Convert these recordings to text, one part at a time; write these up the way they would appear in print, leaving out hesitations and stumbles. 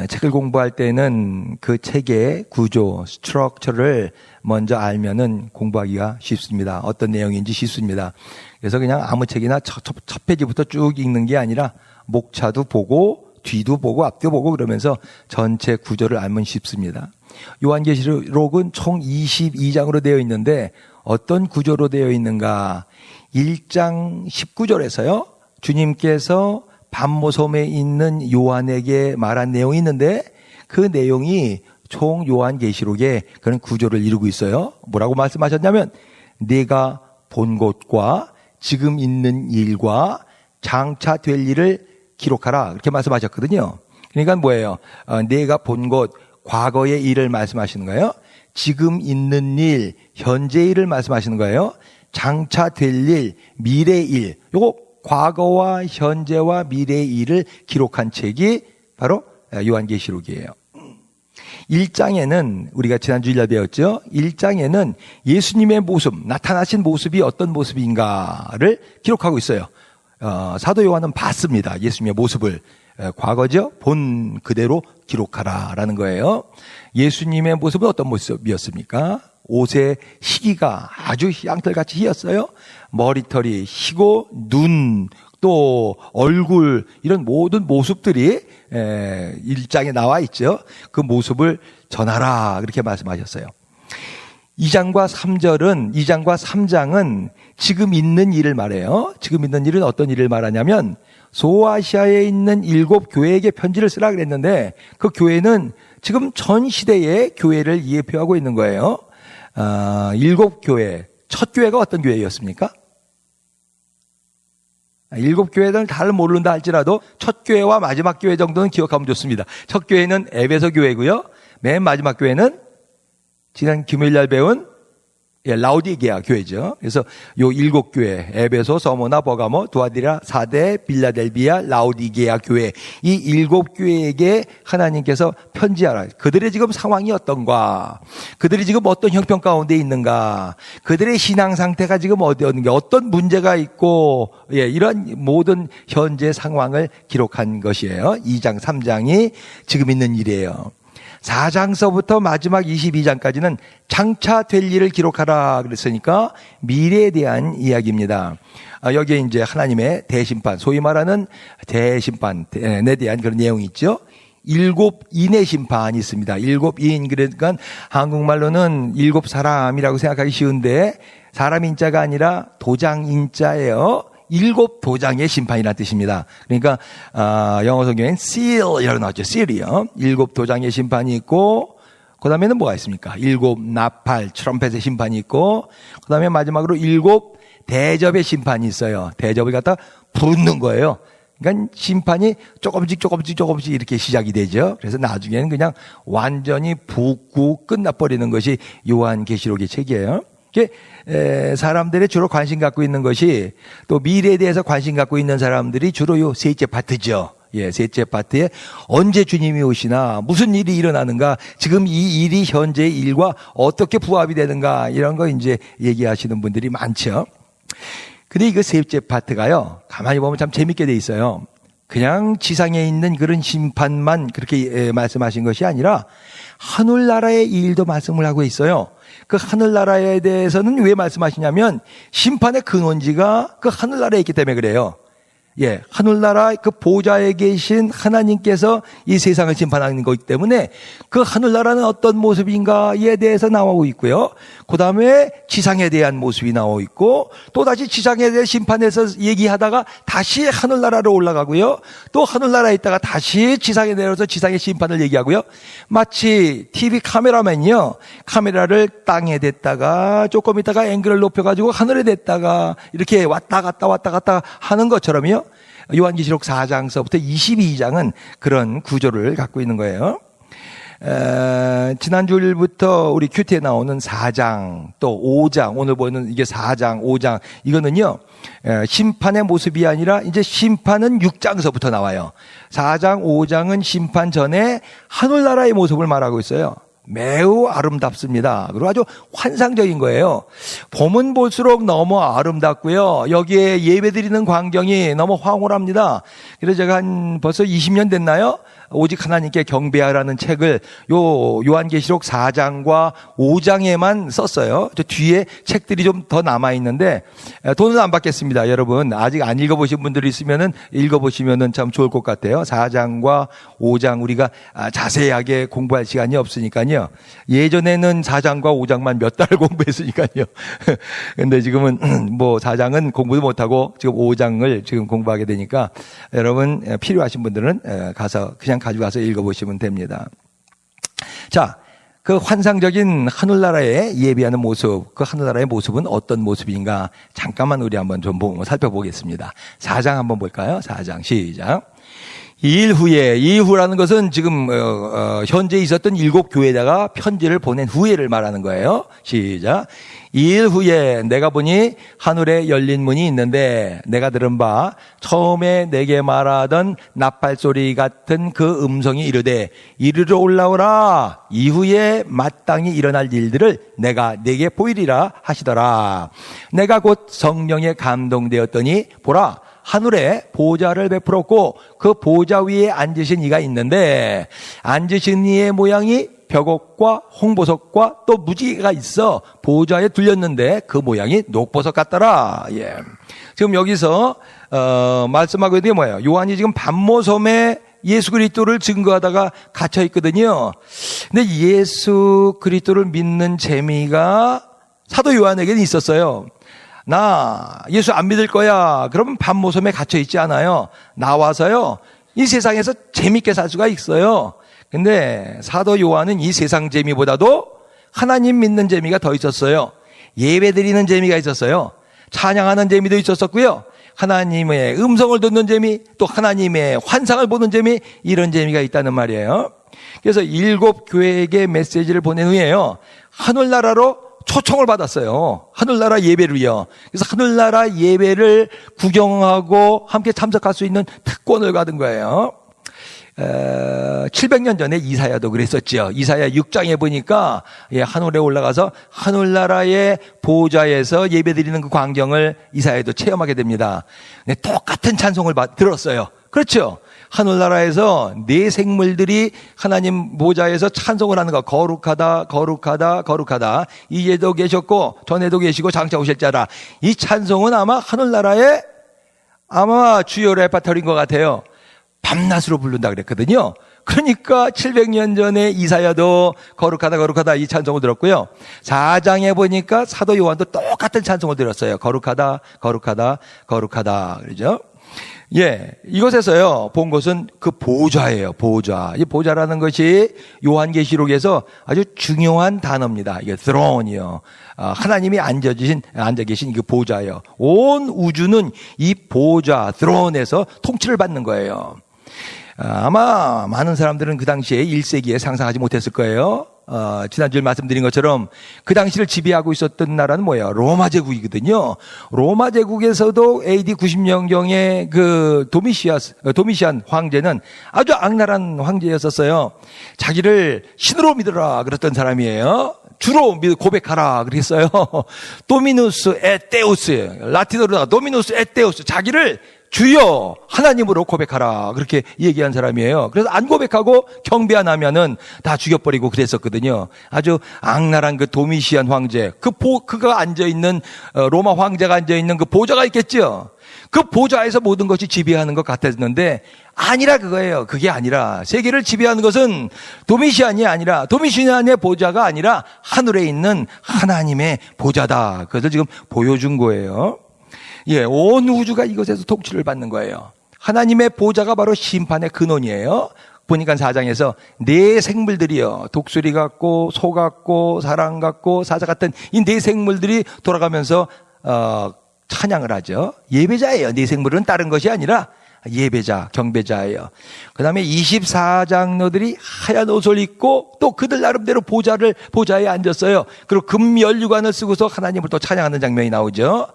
책을 공부할 때는 그 책의 구조, 스트럭처를 먼저 알면은 공부하기가 쉽습니다. 어떤 내용인지 쉽습니다. 그래서 그냥 아무 책이나 첫 페이지부터 쭉 읽는 게 아니라 목차도 보고 뒤도 보고 앞도 보고 그러면서 전체 구조를 알면 쉽습니다. 요한계시록은 총 22장으로 되어 있는데 어떤 구조로 되어 있는가? 1장 19절에서요. 주님께서 밤모섬에 있는 요한에게 말한 내용이 있는데 그 내용이 총 요한계시록의 그런 구조를 이루고 있어요. 뭐라고 말씀하셨냐면 내가 본 것과 지금 있는 일과 장차 될 일을 기록하라 그렇게 말씀하셨거든요. 그러니까 뭐예요? 내가 본 것, 과거의 일을 말씀하시는 거예요. 지금 있는 일, 현재 일을 말씀하시는 거예요. 장차 될 일, 미래 일, 요거 과거와 현재와 미래의 일을 기록한 책이 바로 요한계시록이에요. 1장에는 우리가 지난주일날 배웠죠. 1장에는 예수님의 모습, 나타나신 모습이 어떤 모습인가를 기록하고 있어요. 사도 요한은 봤습니다. 예수님의 모습을. 과거죠. 본 그대로 기록하라라는 거예요. 예수님의 모습은 어떤 모습이었습니까? 옷의 희기가 아주 양털같이 희었어요. 머리털이 희고 눈, 또 얼굴 이런 모든 모습들이 1장에 나와 있죠. 그 모습을 전하라 그렇게 말씀하셨어요. 2장과 3장은 지금 있는 일을 말해요. 지금 있는 일은 어떤 일을 말하냐면 소아시아에 있는 7 교회에게 편지를 쓰라 그랬는데 그 교회는 지금 전 시대의 교회를 예표하고 있는 거예요. 7 교회, 첫 교회가 어떤 교회였습니까? 7 교회들은 잘 모른다 할지라도 첫 교회와 마지막 교회 정도는 기억하면 좋습니다. 첫 교회는 에베소 교회고요. 맨 마지막 교회는 지난 금요일날 배운 라우디게아 교회죠. 그래서 요 7 교회, 에베소, 서모나, 버가모, 두아디라, 사데, 빌라델비아, 라우디게아 교회, 이 7 교회에게 하나님께서 편지하라. 그들의 지금 상황이 어떤가? 그들이 지금 어떤 형편 가운데 있는가? 그들의 신앙 상태가 지금 어디였는가? 어떤 문제가 있고, 이런 모든 현재 상황을 기록한 것이에요. 2장, 3장이 지금 있는 일이에요. 4장서부터 마지막 22장까지는 장차 될 일을 기록하라 그랬으니까 미래에 대한 이야기입니다. 여기에 이제 하나님의 대심판, 소위 말하는 대심판에 대한 그런 내용이 있죠. 7인의 심판이 있습니다. 7인, 그러니까 한국말로는 7사람이라고 생각하기 쉬운데 사람 인자가 아니라 도장 인자예요. 7 도장의 심판이라는 뜻입니다. 그러니까 영어 성경엔 seal이라고 나왔죠. seal이요. 7 도장의 심판이 있고 그 다음에는 뭐가 있습니까? 7 나팔, 트럼펫의 심판이 있고 그 다음에 마지막으로 7 대접의 심판이 있어요. 대접을 갖다 부르는 거예요. 그러니까 심판이 조금씩 이렇게 시작이 되죠. 그래서 나중에는 그냥 완전히 붓고 끝나버리는 것이 요한계시록의 책이에요. 사람들이 주로 관심 갖고 있는 것이 또 미래에 대해서 관심 갖고 있는 사람들이 주로 요 셋째 파트죠. 셋째 파트에 언제 주님이 오시나, 무슨 일이 일어나는가, 지금 이 일이 현재의 일과 어떻게 부합이 되는가, 이런 거 이제 얘기하시는 분들이 많죠. 근데 이거 셋째 파트가요, 가만히 보면 참 재밌게 돼 있어요. 그냥 지상에 있는 그런 심판만 그렇게 말씀하신 것이 아니라 하늘나라의 일도 말씀을 하고 있어요. 그 하늘나라에 대해서는 왜 말씀하시냐면 심판의 근원지가 그 하늘나라에 있기 때문에 그래요. 하늘나라 그 보좌에 계신 하나님께서 이 세상을 심판하는 거기 때문에 그 하늘나라는 어떤 모습인가에 대해서 나오고 있고요. 그 다음에 지상에 대한 모습이 나오고 있고 또다시 지상에 대한 심판에서 얘기하다가 다시 하늘나라로 올라가고요. 또 하늘나라에 있다가 다시 지상에 내려서 지상의 심판을 얘기하고요. 마치 TV 카메라맨이요. 카메라를 땅에 댔다가 조금 있다가 앵글을 높여가지고 하늘에 댔다가 이렇게 왔다 갔다 하는 것처럼요. 요한계시록 4장서부터 22장은 그런 구조를 갖고 있는 거예요. 지난주일부터 우리 큐티에 나오는 4장 또 5장, 오늘 보는 이게 4장 5장, 이거는요 심판의 모습이 아니라 이제 심판은 6장서부터 나와요. 4장 5장은 심판 전에 하늘나라의 모습을 말하고 있어요. 매우 아름답습니다. 그리고 아주 환상적인 거예요. 보면 볼수록 너무 아름답고요. 여기에 예배드리는 광경이 너무 황홀합니다. 그래서 제가 벌써 20년 됐나요? 오직 하나님께 경배하라는 책을 요한계시록 4장과 5장에만 썼어요. 저 뒤에 책들이 좀 더 남아 있는데 돈은 안 받겠습니다. 여러분 아직 안 읽어보신 분들이 있으면은 읽어보시면은 참 좋을 것 같아요. 4장과 5장 우리가 자세하게 공부할 시간이 없으니까요. 예전에는 4장과 5장만 몇 달을 공부했으니까요. 근데 지금은 뭐 4장은 공부도 못하고 지금 5장을 지금 공부하게 되니까 여러분 필요하신 분들은 가서 그냥 가져가서 읽어보시면 됩니다. 자, 그 환상적인 하늘나라의 예배하는 모습, 그 하늘나라의 모습은 어떤 모습인가 잠깐만 우리 한번 좀 살펴보겠습니다. 4장 한번 볼까요? 4장 시작. 이후라는 것은 지금 현재 있었던 7교회에다가 편지를 보낸 후에를 말하는 거예요. 시작. 2일 후에 내가 보니 하늘에 열린 문이 있는데 내가 들은 바 처음에 내게 말하던 나팔소리 같은 그 음성이 이르되 이리로 올라오라. 이후에 마땅히 일어날 일들을 내가 네게 보이리라 하시더라. 내가 곧 성령에 감동되었더니 보라 하늘에 보좌를 베풀었고 그 보좌 위에 앉으신 이가 있는데 앉으신 이의 모양이 벽옥과 홍보석과 또 무지개가 있어 보좌에 둘렸는데 그 모양이 녹보석 같더라. 예. 지금 여기서 말씀하고 있는 게 뭐예요? 요한이 지금 반모섬에 예수 그리스도를 증거하다가 갇혀 있거든요. 근데 예수 그리스도를 믿는 재미가 사도 요한에게는 있었어요. 나 예수 안 믿을 거야. 그러면 반모섬에 갇혀 있지 않아요. 나와서요. 이 세상에서 재밌게 살 수가 있어요. 근데 사도 요한은 이 세상 재미보다도 하나님 믿는 재미가 더 있었어요. 예배 드리는 재미가 있었어요. 찬양하는 재미도 있었었고요. 하나님의 음성을 듣는 재미, 또 하나님의 환상을 보는 재미, 이런 재미가 있다는 말이에요. 그래서 7교회에게 메시지를 보낸 후에요. 하늘나라로 초청을 받았어요. 하늘나라 예배를요. 그래서 하늘나라 예배를 구경하고 함께 참석할 수 있는 특권을 받은 거예요. 700년 전에 이사야도 그랬었죠. 이사야 6장에 보니까 하늘에 올라가서 하늘나라의 보좌에서 예배드리는 그 광경을 이사야도 체험하게 됩니다. 똑같은 찬송을 들었어요. 그렇죠? 하늘나라에서 네 생물들이 하나님 보좌에서 찬송을 하는 거. 거룩하다 거룩하다 거룩하다. 이제도 계셨고 전에도 계시고 장차 오실 자라. 이 찬송은 아마 하늘나라의 아마 주요 레파토리인 것 같아요. 밤낮으로 부른다 그랬거든요. 그러니까 700년 전에 이사야도 거룩하다 거룩하다 이 찬송을 들었고요. 4장에 보니까 사도 요한도 똑같은 찬송을 들었어요. 거룩하다 거룩하다 거룩하다 그러죠. 예, 이것에서요 본 것은 그 보좌예요. 보좌. 이 보좌라는 것이 요한계시록에서 아주 중요한 단어입니다. 이게 throne이요. 하나님이 앉아 계신 그 보좌예요. 온 우주는 이 보좌 throne에서 통치를 받는 거예요. 아마 많은 사람들은 그 당시에 1세기에 상상하지 못했을 거예요. 지난주에 말씀드린 것처럼 그 당시를 지배하고 있었던 나라는 뭐예요? 로마 제국이거든요. 로마 제국에서도 AD 90년경에 그 도미시안 황제는 아주 악랄한 황제였었어요. 자기를 신으로 믿으라 그랬던 사람이에요. 주로 고백하라 그랬어요. 도미누스 에테우스, 라틴어로 도미누스 에테우스, 자기를 주여 하나님으로 고백하라 그렇게 얘기한 사람이에요. 그래서 안 고백하고 경배 안 하면은 다 죽여버리고 그랬었거든요. 아주 악랄한 그 도미시안 황제, 그가 앉아있는 로마 황제가 앉아있는 그 보좌가 있겠죠. 그 보좌에서 모든 것이 지배하는 것 같았는데 아니라 그거예요. 그게 아니라 세계를 지배하는 것은 도미시안이 아니라 도미시안의 보좌가 아니라 하늘에 있는 하나님의 보좌다. 그것을 지금 보여준 거예요. 예, 온 우주가 이것에서 통치를 받는 거예요. 하나님의 보좌가 바로 심판의 근원이에요. 보니까 4장에서 네 생물들이요. 독수리 같고 소 같고 사람 같고 사자 같은 이 네 생물들이 돌아가면서 찬양을 하죠. 예배자예요. 네 생물은 다른 것이 아니라 예배자, 경배자예요. 그 다음에 24장로들이 하얀 옷을 입고 또 그들 나름대로 보좌에 앉았어요. 그리고 금연류관을 쓰고서 하나님을 또 찬양하는 장면이 나오죠.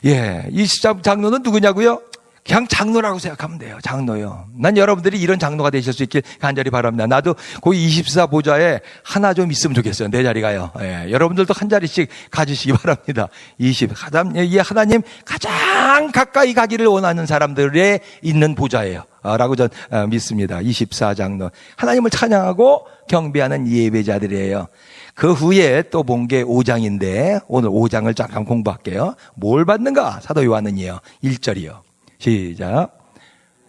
예, 20장로는 누구냐고요? 그냥 장로라고 생각하면 돼요. 장로요. 난 여러분들이 이런 장로가 되실 수 있길 간절히 바랍니다. 나도 거기 24 보좌에 하나 좀 있으면 좋겠어요. 내 자리가요. 예, 여러분들도 한 자리씩 가지시기 바랍니다. 이 하나님 가장 가까이 가기를 원하는 사람들에 있는 보좌예요. 라고 전 믿습니다. 24장로. 하나님을 찬양하고 경배하는 예배자들이에요. 그 후에 또 본 게 5장인데 오늘 5장을 잠깐 공부할게요. 뭘 받는가? 사도 요한은요. 1절이요. 시작.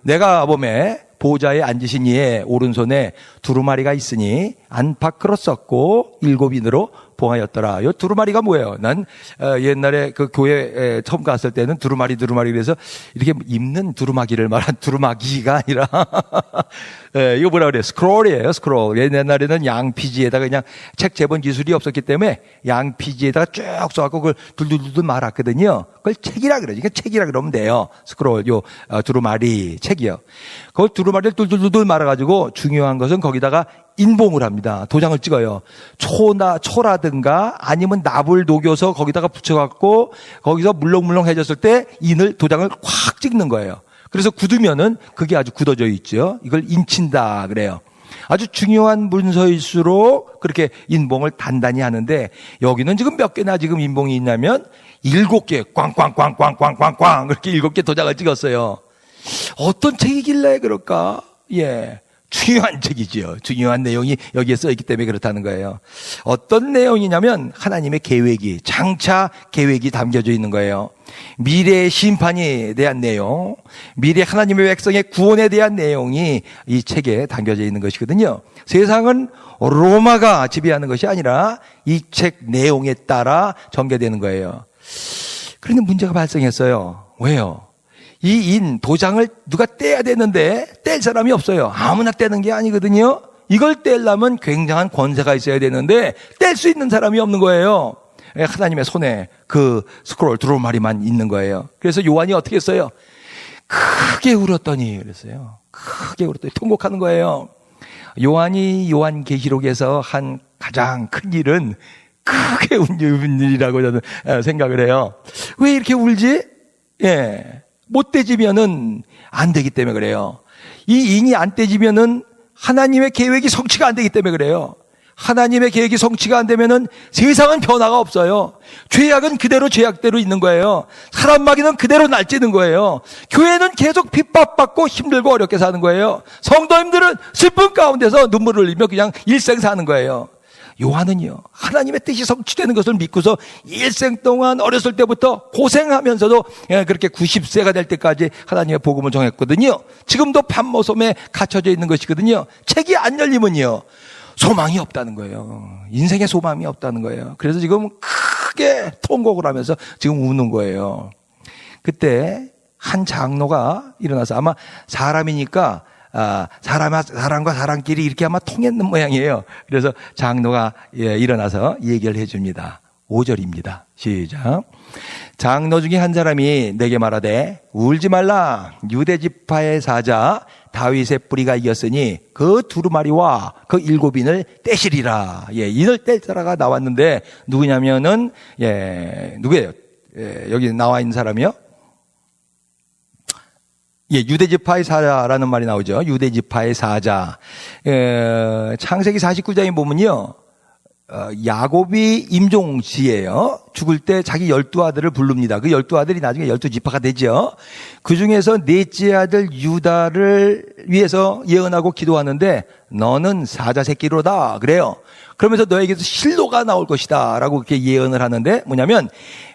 내가 보매 보좌에 앉으신 이의 오른손에 두루마리가 있으니 안팎으로 썼고 7인으로 봉하였더라. 이 두루마리가 뭐예요? 난 옛날에 그 교회 처음 갔을 때는 두루마리 그래서 이렇게 입는 두루마기를 말한 두루마기가 아니라 이거 뭐라 그래요? 스크롤이에요. 스크롤. 옛날에는 양피지에다가 그냥 책 제본 기술이 없었기 때문에 양피지에다가 쭉 써갖고 그걸 둘둘둘 말았거든요. 그걸 책이라 그러죠. 그러니까 책이라 그러면 돼요. 스크롤, 두루마리 책이요. 그걸 두루마리를 둘둘둘 말아가지고 중요한 것은 거기다가 인봉을 합니다. 도장을 찍어요. 초라든가 아니면 납을 녹여서 거기다가 붙여갖고 거기서 물렁물렁해졌을 때 도장을 확 찍는 거예요. 그래서 굳으면은 그게 아주 굳어져 있죠. 이걸 인친다 그래요. 아주 중요한 문서일수록 그렇게 인봉을 단단히 하는데 여기는 지금 몇 개나 지금 인봉이 있냐면 7개 꽝꽝꽝꽝꽝꽝꽝 그렇게 7개 도장을 찍었어요. 어떤 책이길래 그럴까? 예. 중요한 책이지요. 중요한 내용이 여기에 써 있기 때문에 그렇다는 거예요. 어떤 내용이냐면 하나님의 계획이, 장차 계획이 담겨져 있는 거예요. 미래의 심판에 대한 내용, 미래 하나님의 백성의 구원에 대한 내용이 이 책에 담겨져 있는 것이거든요. 세상은 로마가 지배하는 것이 아니라 이 책 내용에 따라 전개되는 거예요. 그런데 문제가 발생했어요. 왜요? 이 도장을 누가 떼야 되는데 뗄 사람이 없어요. 아무나 떼는 게 아니거든요. 이걸 떼려면 굉장한 권세가 있어야 되는데 뗄 수 있는 사람이 없는 거예요. 하나님의 손에 그 스크롤 두루마리만 있는 거예요. 그래서 요한이 어떻게 했어요? 크게 울었더니 그랬어요. 크게 울었더니 통곡하는 거예요. 요한이 요한계시록에서 한 가장 큰 일은 크게 운 일이라고 저는 생각을 해요. 왜 이렇게 울지? 예. 못 떼지면은 안 되기 때문에 그래요. 이 인이 안 떼지면은 하나님의 계획이 성취가 안 되기 때문에 그래요. 하나님의 계획이 성취가 안 되면은 세상은 변화가 없어요. 죄악은 그대로 죄악대로 있는 거예요. 사람 마귀는 그대로 날뛰는 거예요. 교회는 계속 핍박받고 힘들고 어렵게 사는 거예요. 성도님들은 슬픔 가운데서 눈물을 흘리며 그냥 일생 사는 거예요. 요한은요, 하나님의 뜻이 성취되는 것을 믿고서 일생 동안 어렸을 때부터 고생하면서도 그렇게 90세가 될 때까지 하나님의 복음을 전했거든요. 지금도 밤모섬에 갇혀져 있는 것이거든요. 책이 안 열리면요, 소망이 없다는 거예요. 인생에 소망이 없다는 거예요. 그래서 지금 크게 통곡을 하면서 지금 우는 거예요. 그때 한 장로가 일어나서 아마 사람이니까 사람과 사람끼리 이렇게 아마 통했는 모양이에요. 그래서 장로가 일어나서 얘기를 해줍니다. 5절입니다. 시작. 장로 중에 한 사람이 내게 말하되 울지 말라. 유대 지파의 사자 다윗의 뿌리가 이겼으니 그 두루마리와 그 7인을 떼시리라. 인을 뗄 자가 나왔는데 누구냐면은 누구예요? 여기 나와 있는 사람이요? 유대지파의 사자라는 말이 나오죠. 유대지파의 사자. 창세기 49장에 보면요, 야곱이 임종시예요. 죽을 때 자기 12아들을 부릅니다. 그 12아들이 나중에 12지파가 되죠. 그 중에서 넷째 아들 유다를 위해서 예언하고 기도하는데 너는 사자 새끼로다 그래요. 그러면서 너에게서 실로가 나올 것이다 라고 그렇게 예언을 하는데 뭐냐면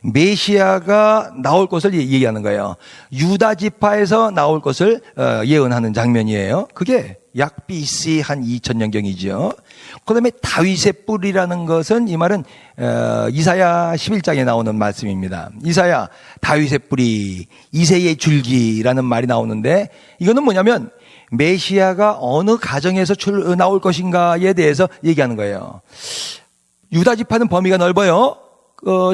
메시아가 나올 것을 얘기하는 거예요. 유다 지파에서 나올 것을 예언하는 장면이에요. 그게 약 BC 한 2000년경이죠. 그 다음에 다윗의 뿔이라는 것은 이 말은 이사야 11장에 나오는 말씀입니다. 이사야 다윗의 뿔이 이새의 줄기라는 말이 나오는데 이거는 뭐냐면 메시아가 어느 가정에서 나올 것인가에 대해서 얘기하는 거예요. 유다 지파는 범위가 넓어요.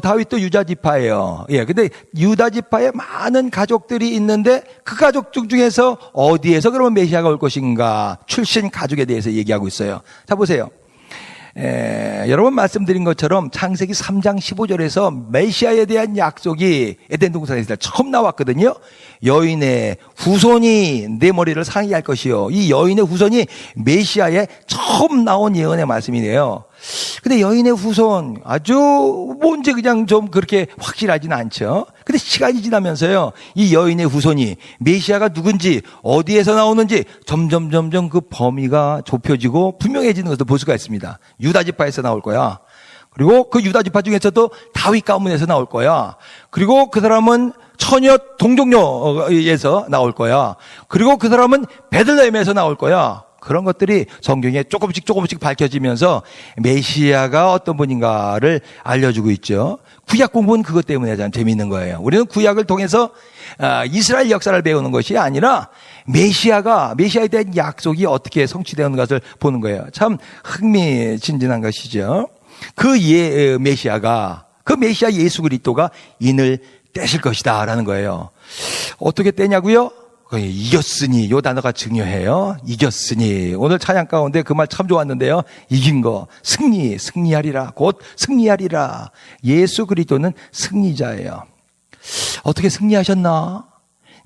다윗도 유다 지파예요. 근데 유다 지파에 많은 가족들이 있는데 그 가족 중에서 어디에서 그러면 메시아가 올 것인가? 출신 가족에 대해서 얘기하고 있어요. 자, 보세요. 여러분 말씀드린 것처럼 창세기 3장 15절에서 메시아에 대한 약속이 에덴 동산에서 처음 나왔거든요. 여인의 후손이 내 머리를 상하게 할 것이요. 이 여인의 후손이 메시아에 처음 나온 예언의 말씀이네요. 근데 여인의 후손 아주 뭔지 그냥 좀 그렇게 확실하지는 않죠. 근데 시간이 지나면서요, 이 여인의 후손이 메시아가 누군지 어디에서 나오는지 점점 그 범위가 좁혀지고 분명해지는 것을 볼 수가 있습니다. 유다 지파에서 나올 거야. 그리고 그 유다 지파 중에서도 다윗 가문에서 나올 거야. 그리고 그 사람은 처녀 동족녀에서 나올 거야. 그리고 그 사람은 베들레헴에서 나올 거야. 그런 것들이 성경에 조금씩 밝혀지면서 메시아가 어떤 분인가를 알려주고 있죠. 구약 공부는 그것 때문에 참 재미있는 거예요. 우리는 구약을 통해서 이스라엘 역사를 배우는 것이 아니라 메시아에 대한 약속이 어떻게 성취되는 것을 보는 거예요. 참 흥미진진한 것이죠. 그 메시아 예수 그리스도가 인을 떼실 것이다 라는 거예요. 어떻게 떼냐고요? 이겼으니, 요 단어가 중요해요. 이겼으니. 오늘 찬양 가운데 그 말 참 좋았는데요. 이긴 거, 승리하리라. 곧 승리하리라. 예수 그리스도는 승리자예요. 어떻게 승리하셨나?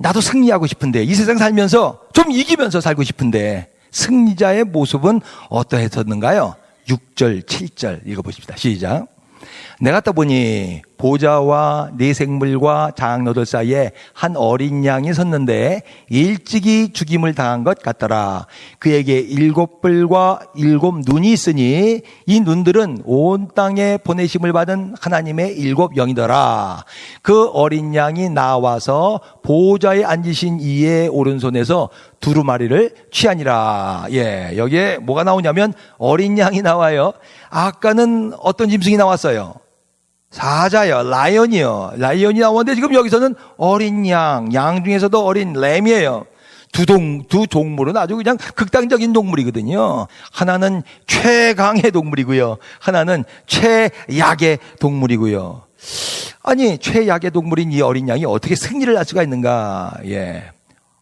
나도 승리하고 싶은데, 이 세상 살면서 좀 이기면서 살고 싶은데, 승리자의 모습은 어떠했었는가요? 6절, 7절 읽어보십시다. 시작. 내가 떠보니 보좌와 네 생물과 장로들 사이에 한 어린 양이 섰는데 일찍이 죽임을 당한 것 같더라. 그에게 7뿔과 7눈이 있으니 이 눈들은 온 땅에 보내심을 받은 하나님의 7영이더라. 그 어린 양이 나와서 보좌에 앉으신 이의 오른손에서 두루마리를 취하니라. 여기에 뭐가 나오냐면 어린 양이 나와요. 아까는 어떤 짐승이 나왔어요? 사자요, 라이언이요. 라이언이 나오는데 지금 여기서는 어린 양 중에서도 어린 램이에요. 두 동물은 아주 그냥 극단적인 동물이거든요. 하나는 최강의 동물이고요. 하나는 최약의 동물이고요. 아니, 최약의 동물인 이 어린 양이 어떻게 승리를 할 수가 있는가?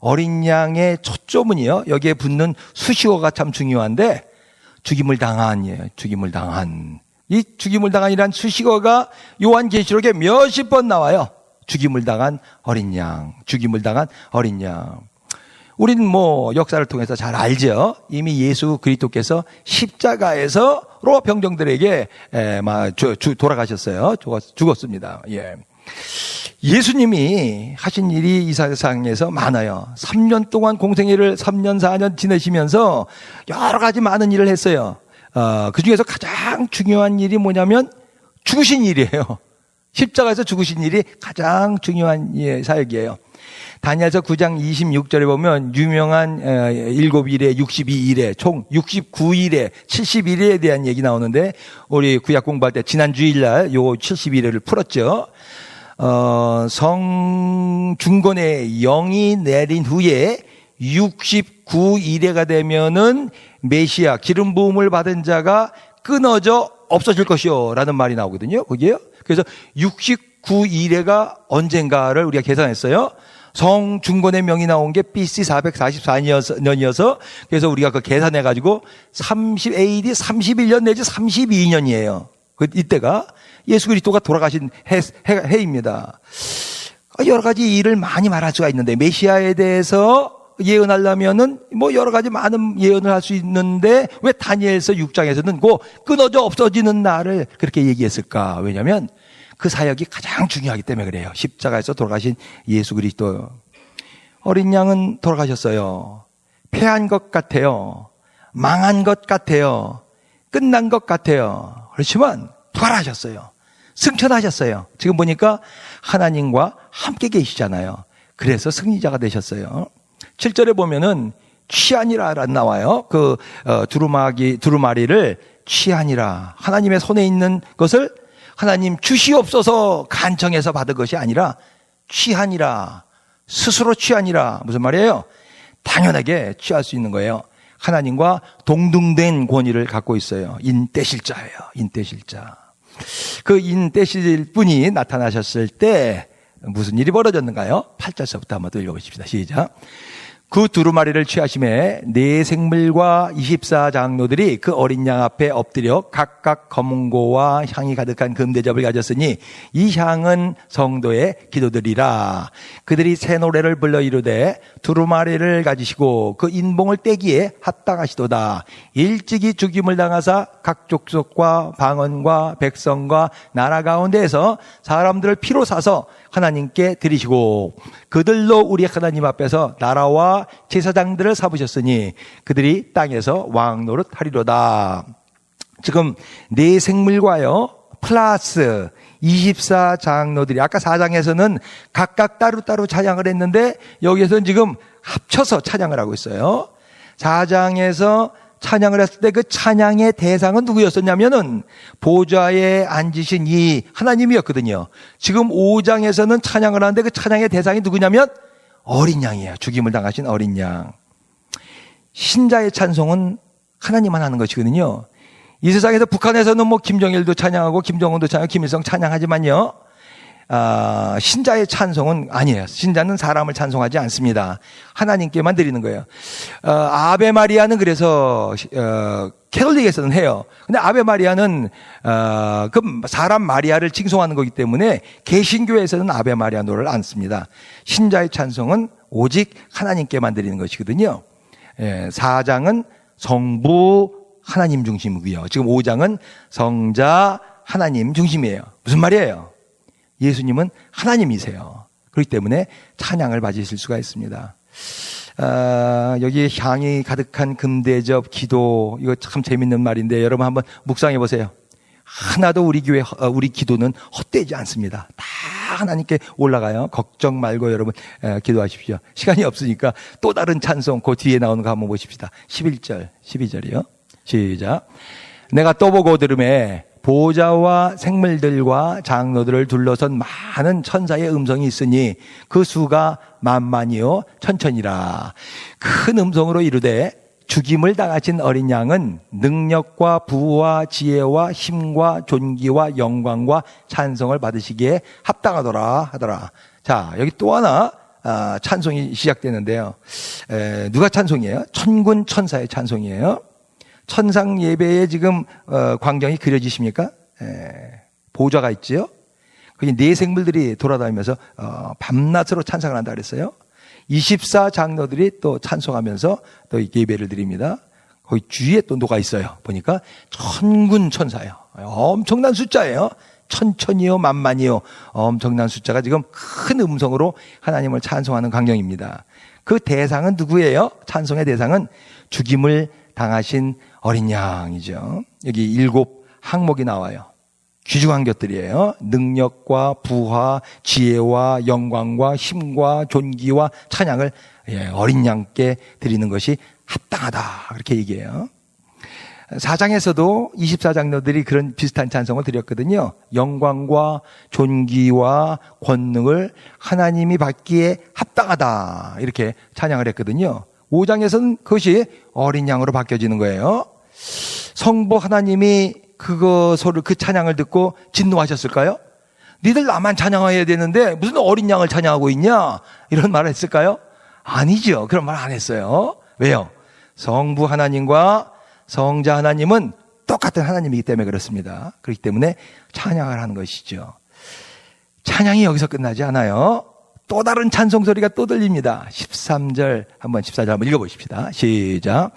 어린 양의 초점은요, 여기에 붙는 수식어가 참 중요한데, 죽임을 당한. 이 죽임을 당한이란 수식어가 요한계시록에 몇십 번 나와요. 죽임을 당한 어린 양. 우리는 역사를 통해서 잘 알죠. 이미 예수 그리스도께서 십자가에서로 병정들에게 돌아가셨어요. 죽었습니다. 예수님이 하신 일이 이 세상에서 많아요. 3년 동안 공생애를 3년 4년 지내시면서 여러 가지 많은 일을 했어요. 그 중에서 가장 중요한 일이 뭐냐면 죽으신 일이에요. 십자가에서 죽으신 일이 가장 중요한 사역이에요. 다니엘서 9장 26절에 보면 유명한 7일에 62일에 총 69일에 71일에 대한 얘기 나오는데, 우리 구약 공부할 때 지난 주일날 요 71일을 풀었죠. 성 중건의 영이 내린 후에 69일에가 되면은 메시아 기름 부음을 받은 자가 끊어져 없어질 것이요 라는 말이 나오거든요. 거기에요. 그래서 69일에가 언젠가를 우리가 계산했어요. 성 중건의 명이 나온 게 BC 444년이어서 그래서 우리가 그 계산해가지고 30 AD 31년 내지 32년이에요. 이때가 예수 그리스도가 돌아가신 해입니다. 여러 가지 일을 많이 말할 수가 있는데, 메시아에 대해서 예언하려면은 여러 가지 많은 예언을 할 수 있는데 왜 다니엘서 6장에서는 끊어져 없어지는 날을 그렇게 얘기했을까? 왜냐하면 그 사역이 가장 중요하기 때문에 그래요. 십자가에서 돌아가신 예수 그리스도. 어린 양은 돌아가셨어요. 패한 것 같아요. 망한 것 같아요. 끝난 것 같아요. 그렇지만 부활하셨어요. 승천하셨어요. 지금 보니까 하나님과 함께 계시잖아요. 그래서 승리자가 되셨어요. 7절에 보면은 취하니라라는 나와요. 두루마리를 취하니라. 하나님의 손에 있는 것을 하나님 주시옵소서 간청해서 받은 것이 아니라 취하니라. 스스로 취하니라. 무슨 말이에요? 당연하게 취할 수 있는 거예요. 하나님과 동등된 권위를 갖고 있어요. 인대실자예요. 인대실자. 그 인대실 분이 나타나셨을 때 무슨 일이 벌어졌는가요? 8절서부터 한번 또 읽어보십시다. 시작. 그 두루마리를 취하심에 네 생물과 24장로들이 그 어린 양 앞에 엎드려 각각 검은고와 향이 가득한 금대접을 가졌으니 이 향은 성도의 기도들이라. 그들이 새 노래를 불러 이르되 두루마리를 가지시고 그 인봉을 떼기에 합당하시도다. 일찍이 죽임을 당하사 각 족속과 방언과 백성과 나라 가운데에서 사람들을 피로 사서 하나님께 드리시고 그들로 우리 하나님 앞에서 나라와 제사장들을 삼으셨으니 그들이 땅에서 왕 노릇하리로다. 지금 네 생물과요 플러스 24장로들이 아까 4장에서는 각각 따로따로 찬양을 했는데 여기에서는 지금 합쳐서 찬양을 하고 있어요. 4장에서 찬양을 했을 때 그 찬양의 대상은 누구였었냐면은 보좌에 앉으신 이 하나님이었거든요. 지금 5장에서는 찬양을 하는데 그 찬양의 대상이 누구냐면 어린 양이에요. 죽임을 당하신 어린 양. 신자의 찬송은 하나님만 하는 것이거든요. 이 세상에서 북한에서는 뭐 김정일도 찬양하고 김정은도 찬양하고 김일성 찬양하지만요. 신자의 찬송은 아니에요. 신자는 사람을 찬송하지 않습니다. 하나님께만 드리는 거예요. 아베 마리아는 그래서 캐톨릭에서는 해요. 근데 아베 마리아는 그 사람 마리아를 칭송하는 거기 때문에 개신교에서는 아베 마리아 노래를 안 씁니다. 신자의 찬송은 오직 하나님께만 드리는 것이거든요. 4장은 성부 하나님 중심이고요. 지금 5장은 성자 하나님 중심이에요. 무슨 말이에요? 예수님은 하나님이세요. 그렇기 때문에 찬양을 받으실 수가 있습니다. 여기 향이 가득한 금대접 기도, 이거 참 재밌는 말인데 여러분 한번 묵상해 보세요. 하나도 우리 교회, 우리 기도는 헛되지 않습니다. 다 하나님께 올라가요. 걱정 말고 여러분 기도하십시오. 시간이 없으니까 또 다른 찬송 그 뒤에 나오는 거 한번 보십시다. 11절, 12절이요. 시작. 내가 또 보고 들음에 보좌와 생물들과 장로들을 둘러선 많은 천사의 음성이 있으니 그 수가 만만이요 천천이라. 큰 음성으로 이르되 죽임을 당하신 어린 양은 능력과 부와 지혜와 힘과 존귀와 영광과 찬송을 받으시기에 합당하더라 하더라. 자, 여기 또 하나 찬송이 시작되는데요. 누가 찬송이에요? 천군 천사의 찬송이에요. 천상 예배에 지금 광경이 그려지십니까? 보좌가 있지요. 거기 네 생물들이 돌아다니면서 밤낮으로 찬송을 한다 그랬어요. 24장로들이 또 찬송하면서 또 예배를 드립니다. 거기 주위에 또 누가 있어요. 보니까 천군 천사예요. 엄청난 숫자예요. 천천이요 만만이요. 엄청난 숫자가 지금 큰 음성으로 하나님을 찬송하는 광경입니다. 그 대상은 누구예요? 찬송의 대상은 죽임을 당하신 어린 양이죠. 여기 7 항목이 나와요. 귀중한 것들이에요. 능력과 부와 지혜와 영광과 힘과 존귀와 찬양을 어린 양께 드리는 것이 합당하다. 그렇게 얘기해요. 4장에서도 24장로들이 그런 비슷한 찬송을 드렸거든요. 영광과 존귀와 권능을 하나님이 받기에 합당하다. 이렇게 찬양을 했거든요. 5장에서는 그것이 어린 양으로 바뀌어지는 거예요. 성부 하나님이 그 찬양을 듣고 진노하셨을까요? 니들 나만 찬양해야 되는데 무슨 어린 양을 찬양하고 있냐? 이런 말을 했을까요? 아니죠. 그런 말 안 했어요. 왜요? 성부 하나님과 성자 하나님은 똑같은 하나님이기 때문에 그렇습니다. 그렇기 때문에 찬양을 하는 것이죠. 찬양이 여기서 끝나지 않아요. 또 다른 찬송 소리가 또 들립니다. 14절 한번 읽어보십시다. 시작.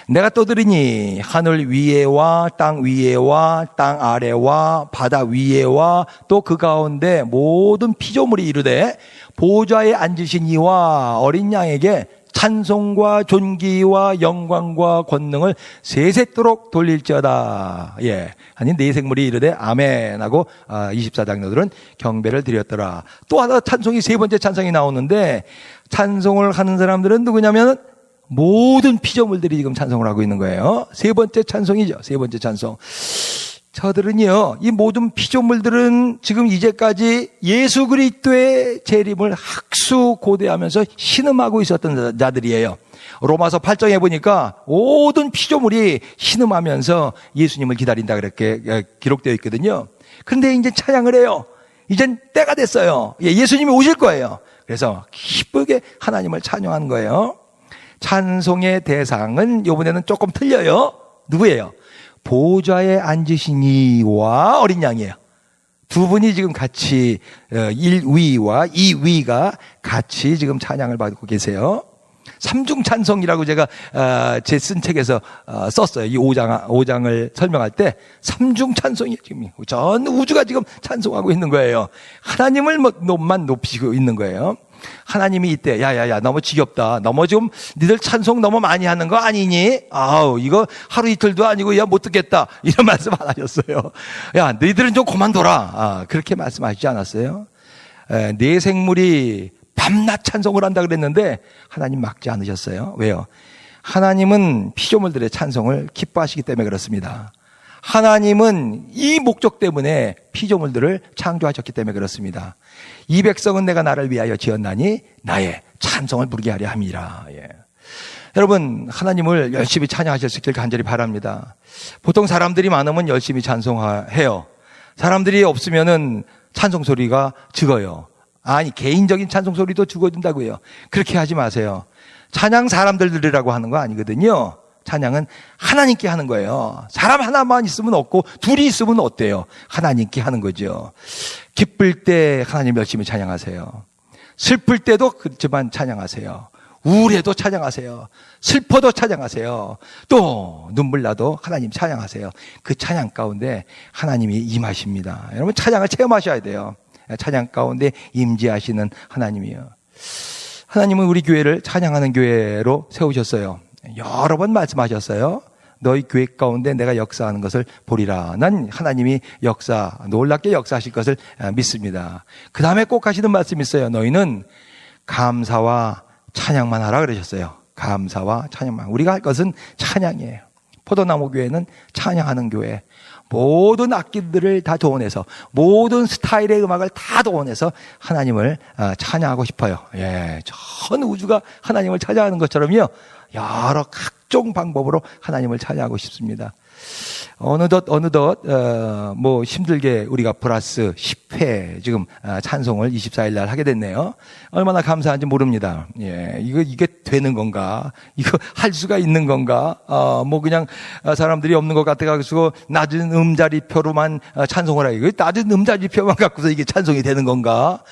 내가 또 들으니 하늘 위에와 땅 위에와 땅 아래와 바다 위에와 또 그 가운데 모든 피조물이 이르되 보좌에 앉으신 이와 어린 양에게 찬송과 존귀와 영광과 권능을 세세토록 돌릴지어다. 아니 네 생물이 이르되 아멘 하고 24장로들은 경배를 드렸더라. 또 하나 찬송이 세 번째 찬송이 나오는데 찬송을 하는 사람들은 누구냐면 모든 피조물들이 지금 찬송을 하고 있는 거예요. 세 번째 찬송이죠. 세 번째 찬송. 저들은요, 이 모든 피조물들은 지금 이제까지 예수 그리스도의 재림을 학수고대하면서 신음하고 있었던 자들이에요. 로마서 8장에 보니까 모든 피조물이 신음하면서 예수님을 기다린다 그렇게 기록되어 있거든요. 그런데 이제 찬양을 해요. 이젠 때가 됐어요. 예수님이 오실 거예요. 그래서 기쁘게 하나님을 찬양하는 거예요. 찬송의 대상은 이번에는 조금 틀려요. 누구예요? 보좌에 앉으신 이와 어린 양이에요. 두 분이 지금 같이 1위와 2위가 같이 지금 찬양을 받고 계세요. 삼중 찬송이라고 제가 제 쓴 책에서 썼어요. 이 5장을 설명할 때 삼중 찬송이 지금 전 우주가 지금 찬송하고 있는 거예요. 하나님을 만 높이고 있는 거예요. 하나님이 이때 야야야 너무 지겹다. 너무 지금 니들 찬송 너무 많이 하는 거 아니니? 아우 이거 하루 이틀도 아니고 야 못 듣겠다. 이런 말씀 안 하셨어요. 야 너희들은 좀 그만둬라. 그렇게 말씀하시지 않았어요? 내 생물이 밤낮 찬송을 한다 그랬는데 하나님 막지 않으셨어요. 왜요? 하나님은 피조물들의 찬송을 기뻐하시기 때문에 그렇습니다. 하나님은 이 목적 때문에 피조물들을 창조하셨기 때문에 그렇습니다. 이 백성은 내가 나를 위하여 지었나니 나의 찬송을 부르게 하려 함이라. 예. 여러분 하나님을 열심히 찬양하셨길 간절히 바랍니다. 보통 사람들이 많으면 열심히 찬송해요. 사람들이 없으면은 찬송 소리가 적어요. 아니 개인적인 찬송 소리도 죽어준다고요. 그렇게 하지 마세요. 찬양 사람들 들으라고 하는 거 아니거든요. 찬양은 하나님께 하는 거예요. 사람 하나만 있으면 없고 둘이 있으면 어때요? 하나님께 하는 거죠. 기쁠 때 하나님 열심히 찬양하세요. 슬플 때도 그렇지만 찬양하세요. 우울해도 찬양하세요. 슬퍼도 찬양하세요. 또 눈물 나도 하나님 찬양하세요. 그 찬양 가운데 하나님이 임하십니다. 여러분 찬양을 체험하셔야 돼요. 찬양 가운데 임재하시는 하나님이요. 하나님은 우리 교회를 찬양하는 교회로 세우셨어요. 여러 번 말씀하셨어요. 너희 교회 가운데 내가 역사하는 것을 보리라. 난 하나님이 놀랍게 역사하실 것을 믿습니다. 그 다음에 꼭 하시는 말씀이 있어요. 너희는 감사와 찬양만 하라 그러셨어요. 감사와 찬양만. 우리가 할 것은 찬양이에요. 포도나무 교회는 찬양하는 교회. 모든 악기들을 다 동원해서 모든 스타일의 음악을 다 동원해서 하나님을 찬양하고 싶어요. 예, 전 우주가 하나님을 찬양하는 것처럼요. 여러 각종 방법으로 하나님을 찬양하고 싶습니다. 어느덧 뭐 힘들게 우리가 플러스 10회 지금 찬송을 24일 날 하게 됐네요. 얼마나 감사한지 모릅니다. 예, 이게 되는 건가? 이거 할 수가 있는 건가? 뭐 그냥 사람들이 없는 것 같아가지고 낮은 음자리표로만 찬송을 하고 이거 낮은 음자리표만 갖고서 이게 찬송이 되는 건가?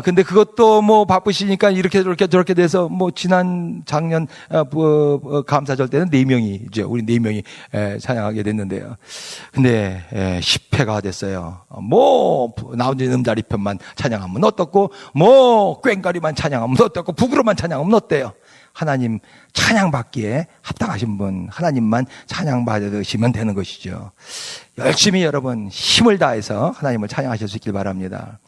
근데 그것도 뭐 바쁘시니까 이렇게 저렇게 돼서 뭐 작년 감사절 때는 4명이죠. 우리 4명이 찬양하게 됐는데요. 근데 10회가 됐어요. 뭐 나오는 음자리편만 찬양하면 어떻고 뭐 꽹과리만 찬양하면 어떻고 북으로만 찬양하면 어때요? 하나님 찬양받기에 합당하신 분 하나님만 찬양받으시면 되는 것이죠. 열심히 여러분 힘을 다해서 하나님을 찬양하실 수 있길 바랍니다.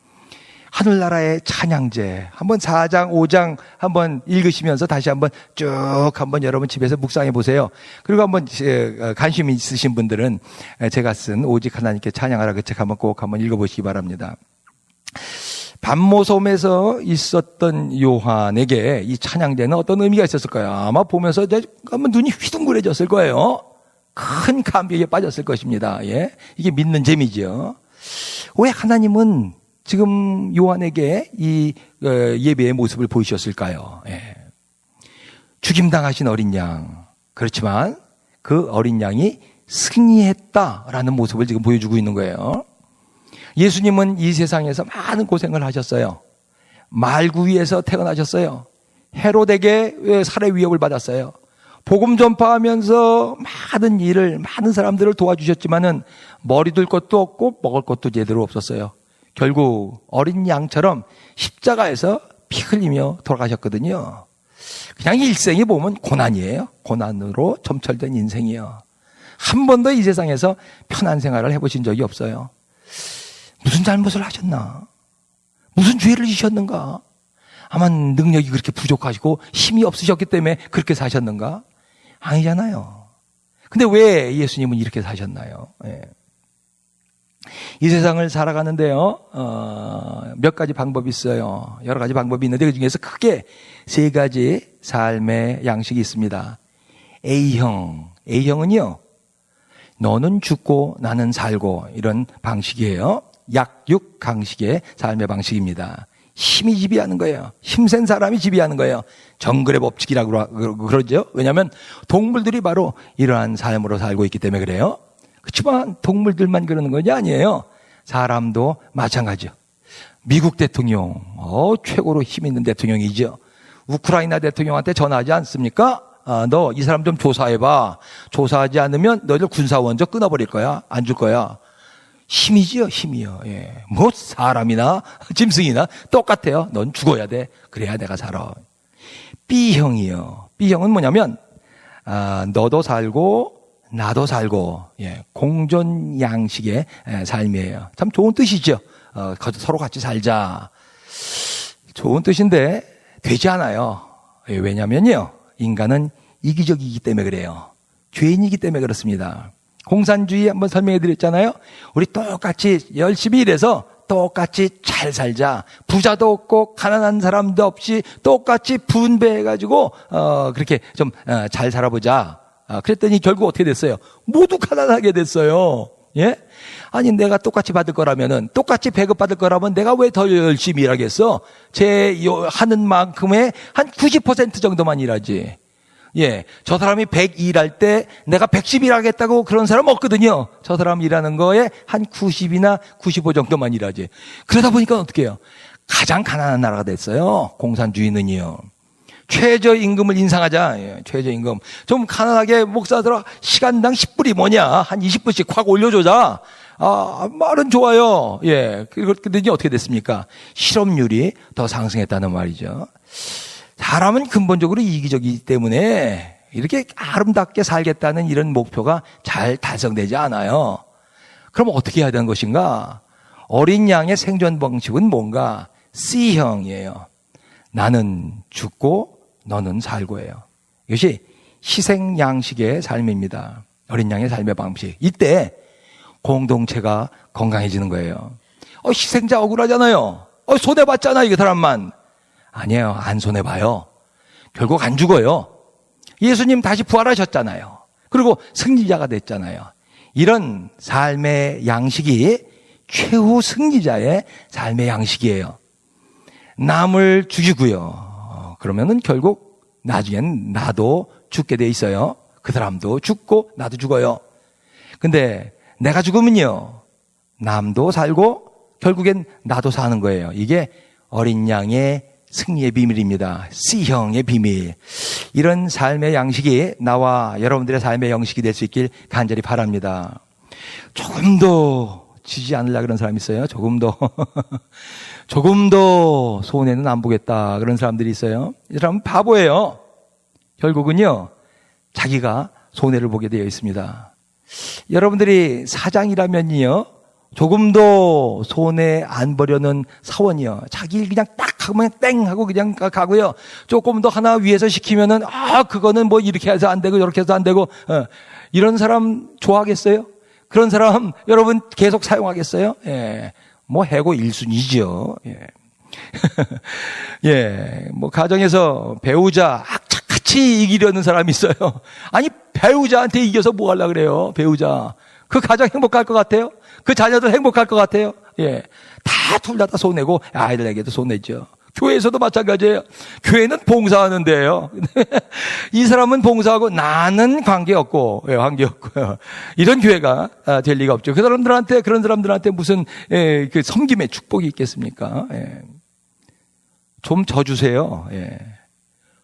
하늘나라의 찬양제 한번 4장 5장 한번 읽으시면서 다시 한번 쭉 한번 여러분 집에서 묵상해 보세요. 그리고 한번 관심이 있으신 분들은 제가 쓴 오직 하나님께 찬양하라 그 책 한번 꼭 한번 읽어보시기 바랍니다. 밤모섬에서 있었던 요한에게 이 찬양제는 어떤 의미가 있었을까요? 아마 보면서 한번 눈이 휘둥그레졌을 거예요. 큰 감격에 빠졌을 것입니다. 예, 이게 믿는 재미죠. 왜 하나님은 지금 요한에게 이 예배의 모습을 보이셨을까요? 예. 죽임당하신 어린 양. 그렇지만 그 어린 양이 승리했다라는 모습을 지금 보여주고 있는 거예요. 예수님은 이 세상에서 많은 고생을 하셨어요. 말구위에서 태어나셨어요. 헤롯에게 살해 위협을 받았어요. 복음 전파하면서 많은 사람들을 도와주셨지만은 머리 둘 것도 없고 먹을 것도 제대로 없었어요. 결국 어린 양처럼 십자가에서 피 흘리며 돌아가셨거든요. 그냥 일생이 보면 고난이에요. 고난으로 점철된 인생이에요. 한 번도 이 세상에서 편한 생활을 해보신 적이 없어요. 무슨 잘못을 하셨나? 무슨 죄를 지셨는가? 아마 능력이 그렇게 부족하시고 힘이 없으셨기 때문에 그렇게 사셨는가? 아니잖아요. 근데 왜 예수님은 이렇게 사셨나요? 예. 이 세상을 살아가는데요, 몇 가지 방법이 있어요. 여러 가지 방법이 있는데 그 중에서 크게 3가지 삶의 양식이 있습니다. A형은요, 너는 죽고 나는 살고 이런 방식이에요. 약육강식의 삶의 방식입니다. 힘이 지배하는 거예요. 힘센 사람이 지배하는 거예요. 정글의 법칙이라고 그러죠. 왜냐하면 동물들이 바로 이러한 삶으로 살고 있기 때문에 그래요. 그렇지만 동물들만 그러는 것이 아니에요. 사람도 마찬가지요. 미국 대통령, 최고로 힘 있는 대통령이죠. 우크라이나 대통령한테 전화하지 않습니까? 너 이 사람 좀 조사해봐. 조사하지 않으면 너희들 군사원조 끊어버릴 거야. 안 줄 거야. 힘이지요, 힘이요. 예. 뭐 사람이나 짐승이나 똑같아요. 넌 죽어야 돼. 그래야 내가 살아. B형이요. B형은 뭐냐면 너도 살고 나도 살고, 예, 공존 양식의 삶이에요. 참 좋은 뜻이죠. 서로 같이 살자. 좋은 뜻인데 되지 않아요. 예, 왜냐면요, 인간은 이기적이기 때문에 그래요. 죄인이기 때문에 그렇습니다. 공산주의 한번 설명해 드렸잖아요. 우리 똑같이 열심히 일해서 똑같이 잘 살자. 부자도 없고 가난한 사람도 없이 똑같이 분배해가지고 그렇게 좀 잘 살아보자. 그랬더니 결국 어떻게 됐어요? 모두 가난하게 됐어요. 예? 아니, 내가 똑같이 받을 거라면은, 똑같이 배급받을 거라면 내가 왜 더 열심히 일하겠어? 하는 만큼의 한 90% 정도만 일하지. 예. 저 사람이 100 일할 때 내가 110 일하겠다고 그런 사람 없거든요. 저 사람 일하는 거에 한 90이나 95 정도만 일하지. 그러다 보니까 어떻게 해요? 가장 가난한 나라가 됐어요. 공산주의는요. 최저임금을 인상하자. 예, 최저임금. 좀 가난하게 목사들아 시간당 10불이 뭐냐. 한 20불씩 확 올려주자. 말은 좋아요. 예. 그랬더니 어떻게 됐습니까? 실업률이 더 상승했다는 말이죠. 사람은 근본적으로 이기적이기 때문에 이렇게 아름답게 살겠다는 이런 목표가 잘 달성되지 않아요. 그럼 어떻게 해야 되는 것인가? 어린 양의 생존 방식은 뭔가? C형이에요. 나는 죽고 너는 살고예요. 이것이 희생 양식의 삶입니다. 어린 양의 삶의 방식. 이때 공동체가 건강해지는 거예요. 희생자 억울하잖아요. 손해봤잖아, 이 사람만. 아니에요. 안 손해봐요. 결국 안 죽어요. 예수님 다시 부활하셨잖아요. 그리고 승리자가 됐잖아요. 이런 삶의 양식이 최후 승리자의 삶의 양식이에요. 남을 죽이고요. 그러면은 결국 나중엔 나도 죽게 돼 있어요. 그 사람도 죽고 나도 죽어요. 근데 내가 죽으면요, 남도 살고 결국엔 나도 사는 거예요. 이게 어린 양의 승리의 비밀입니다. C형의 비밀. 이런 삶의 양식이 나와 여러분들의 삶의 양식이 될 수 있길 간절히 바랍니다. 조금 더 지지 않으려고 그런 사람이 있어요. 조금 더 손해는 안 보겠다 그런 사람들이 있어요. 이 사람은 바보예요. 결국은요, 자기가 손해를 보게 되어 있습니다. 여러분들이 사장이라면요, 조금 더 손해 안 보려는 사원이요, 자기 일 그냥 딱 하면 땡 하고 그냥 가고요, 조금 더 하나 위에서 시키면은 그거는 뭐 이렇게 해서 안 되고 이렇게 해서 안 되고, 이런 사람 좋아하겠어요? 그런 사람 여러분 계속 사용하겠어요? 예. 뭐 해고 1순위죠. 예. 예. 뭐 가정에서 배우자 악착같이 이기려는 사람이 있어요. 아니, 배우자한테 이겨서 뭐 하려고 그래요? 배우자. 그 가정 행복할 것 같아요? 그 자녀들 행복할 것 같아요? 예. 다 둘 다 손해고 아이들에게도 손해죠. 교회에서도 마찬가지예요. 교회는 봉사하는 데예요. 이 사람은 봉사하고 나는 관계없고, 예, 관계없고요. 이런 교회가 될 리가 없죠. 그런 사람들한테 무슨 그 섬김의 축복이 있겠습니까? 예. 좀 져주세요. 예.